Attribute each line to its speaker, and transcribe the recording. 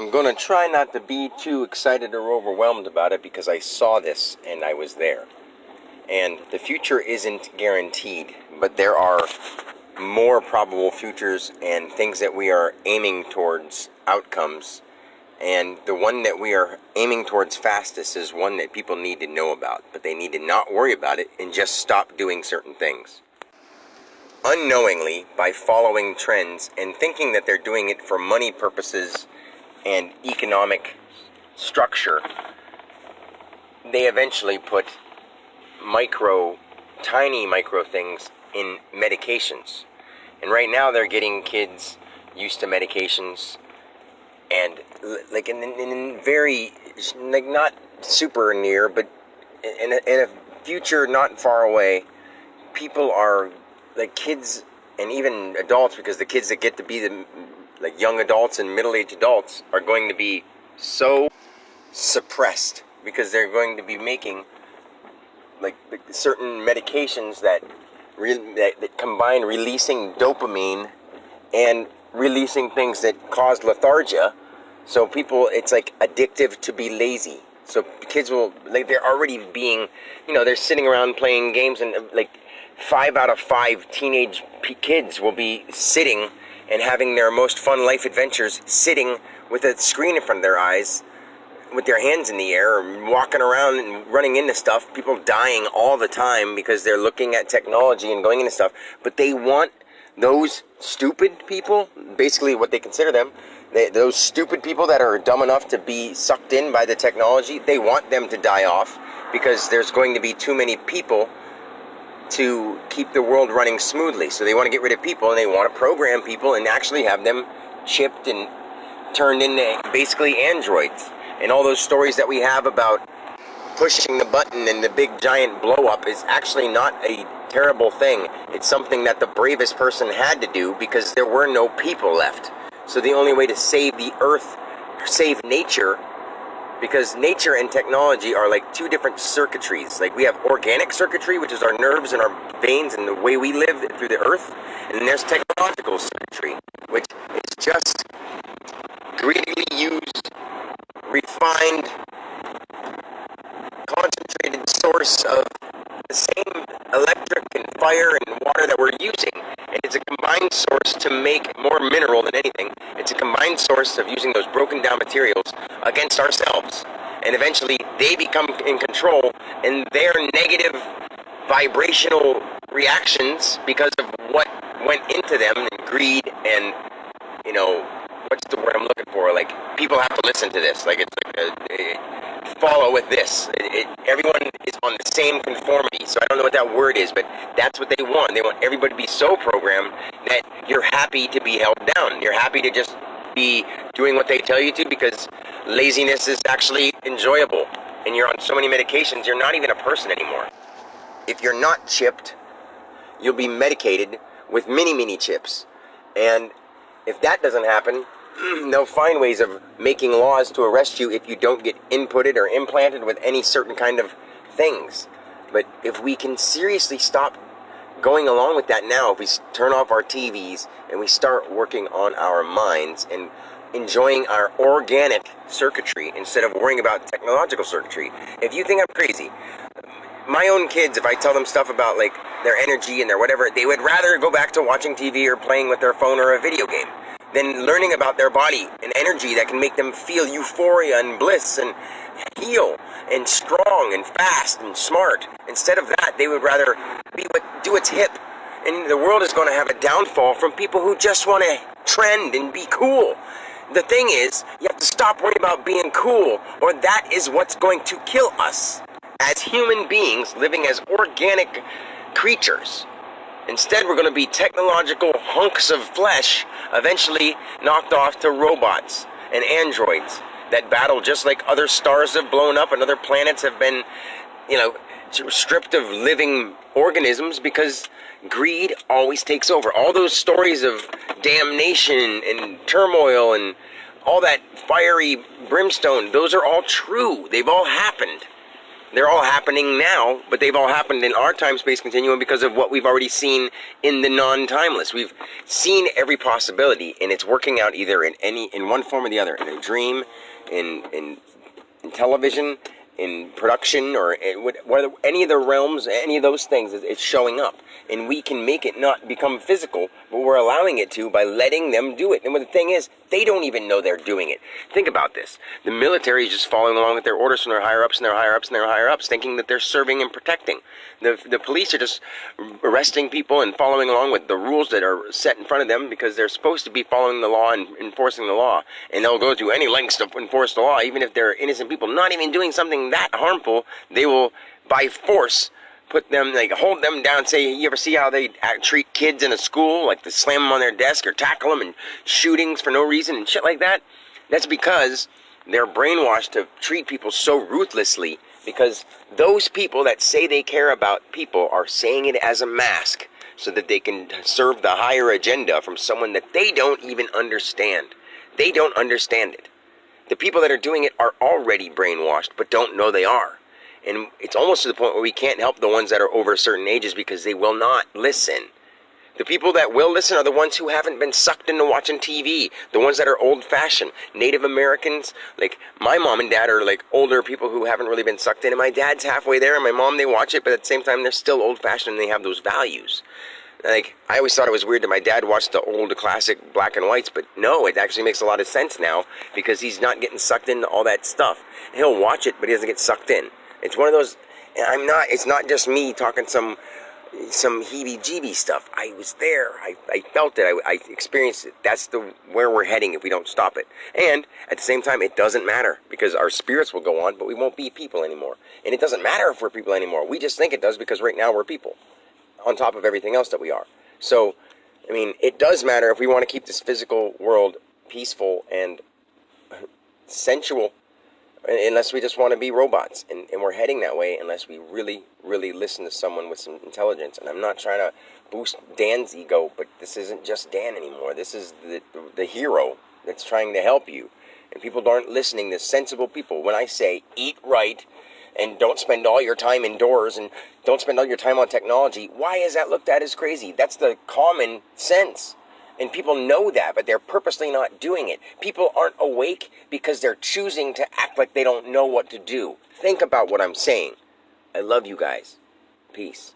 Speaker 1: I'm going to try not to be too excited or overwhelmed about it because I saw this and I was there. And the future isn't guaranteed, but there are more probable futures and things that we are aiming towards outcomes. And the one that we are aiming towards fastest is one that people need to know about, but they need to not worry about it and just stop doing certain things. Unknowingly, by following trends and thinking that they're doing it for money purposes and economic structure, they eventually put tiny micro things in medications. And right now they're getting kids used to medications and like in very, like not super near, but in a future not far away, people are, like kids and even adults, because the kids that get to be the like young adults and middle-aged adults are going to be so suppressed because they're going to be making like certain medications that combine releasing dopamine and releasing things that cause lethargia. So people, it's like addictive to be lazy. So kids will, like, they're already being, they're sitting around playing games, and like 5 out of 5 teenage kids will be sitting and having their most fun life adventures sitting with a screen in front of their eyes with their hands in the air or walking around and running into stuff. People dying all the time because they're looking at technology and going into stuff. But they want those stupid people, basically what they consider them, those stupid people that are dumb enough to be sucked in by the technology, they want them to die off because there's going to be too many people to keep the world running smoothly. So they want to get rid of people, and they want to program people and actually have them chipped and turned into basically androids. And all those stories that we have about pushing the button and the big giant blow up is actually not a terrible thing. It's something that the bravest person had to do because there were no people left. So the only way to save the earth, save nature, because nature and technology are like two different circuitries. Like we have organic circuitry, which is our nerves and our veins and the way we live through the earth. And then there's technological circuitry, which is just greedily used, refined, concentrated source of the same electric and fire and water that we're using. And it's a combined source to make more mineral than anything. It's a combined source of using those broken down materials against ourselves. And eventually they become in control, and their negative vibrational reactions because of what went into them, and greed and, what's the word I'm looking for? Like, people have to listen to this. Like, it's like follow with this. Everyone is on the same conformity. So I don't know what that word is, but that's what they want. They want everybody to be so programmed that you're happy to be held down. You're happy to just be doing what they tell you to because laziness is actually enjoyable. And you're on so many medications, you're not even a person anymore. If you're not chipped, you'll be medicated with mini chips. And if that doesn't happen, they'll find ways of making laws to arrest you if you don't get inputted or implanted with any certain kind of things. But if we can seriously stop going along with that now, if we turn off our TVs and we start working on our minds and enjoying our organic circuitry instead of worrying about technological circuitry. If you think I'm crazy, my own kids, if I tell them stuff about like their energy and their whatever, they would rather go back to watching TV or playing with their phone or a video game than learning about their body and energy that can make them feel euphoria and bliss and heal and strong and fast and smart. Instead of that, they would rather do what's hip. And the world is going to have a downfall from people who just want to trend and be cool. The thing is, you have to stop worrying about being cool, or that is what's going to kill us as human beings living as organic creatures. Instead, we're going to be technological hunks of flesh, eventually knocked off to robots and androids that battle just like other stars have blown up and other planets have been, stripped of living organisms because greed always takes over. All those stories of damnation and turmoil and all that fiery brimstone, those are all true. They've all happened. They're all happening now, but they've all happened in our time-space continuum because of what we've already seen in the non-timeless. We've seen every possibility, and it's working out either in one form or the other, in a dream, in television, in production, or whether any of the realms, any of those things, it's showing up. And we can make it not become physical, but we're allowing it to by letting them do it. And the thing is, they don't even know they're doing it. Think about this. The military is just following along with their orders from their higher-ups and their higher-ups and their higher-ups, thinking that they're serving and protecting. The police are just arresting people and following along with the rules that are set in front of them because they're supposed to be following the law and enforcing the law. And they'll go to any lengths to enforce the law, even if they're innocent people not even doing something that harmful. They will, by force, put them, like, hold them down. Say, you ever see how they treat kids in a school? Like, they slam them on their desk or tackle them, and shootings for no reason and shit like that? That's because they're brainwashed to treat people so ruthlessly, because those people that say they care about people are saying it as a mask so that they can serve the higher agenda from someone that they don't even understand. They don't understand it. The people that are doing it are already brainwashed but don't know they are. And it's almost to the point where we can't help the ones that are over certain ages because they will not listen. The people that will listen are the ones who haven't been sucked into watching TV. The ones that are old-fashioned. Native Americans, like my mom and dad are like older people who haven't really been sucked in. And my dad's halfway there, and my mom, they watch it, but at the same time, they're still old-fashioned and they have those values. Like, I always thought it was weird that my dad watched the old classic black and whites, but no, it actually makes a lot of sense now because he's not getting sucked into all that stuff. He'll watch it, but he doesn't get sucked in. It's one of those, it's not just me talking some heebie-jeebie stuff. I was there. I felt it. I experienced it. That's where we're heading if we don't stop it. And at the same time, it doesn't matter because our spirits will go on, but we won't be people anymore. And it doesn't matter if we're people anymore. We just think it does because right now we're people on top of everything else that we are. So, I mean, it does matter if we want to keep this physical world peaceful and sensual, unless we just want to be robots. And we're heading that way unless we really, really listen to someone with some intelligence. And I'm not trying to boost Dan's ego, but this isn't just Dan anymore. This is the hero that's trying to help you. And people aren't listening to sensible people. When I say eat right and don't spend all your time indoors and don't spend all your time on technology, why is that looked at as crazy? That's the common sense. And people know that, but they're purposely not doing it. People aren't awake because they're choosing to act like they don't know what to do. Think about what I'm saying. I love you guys. Peace.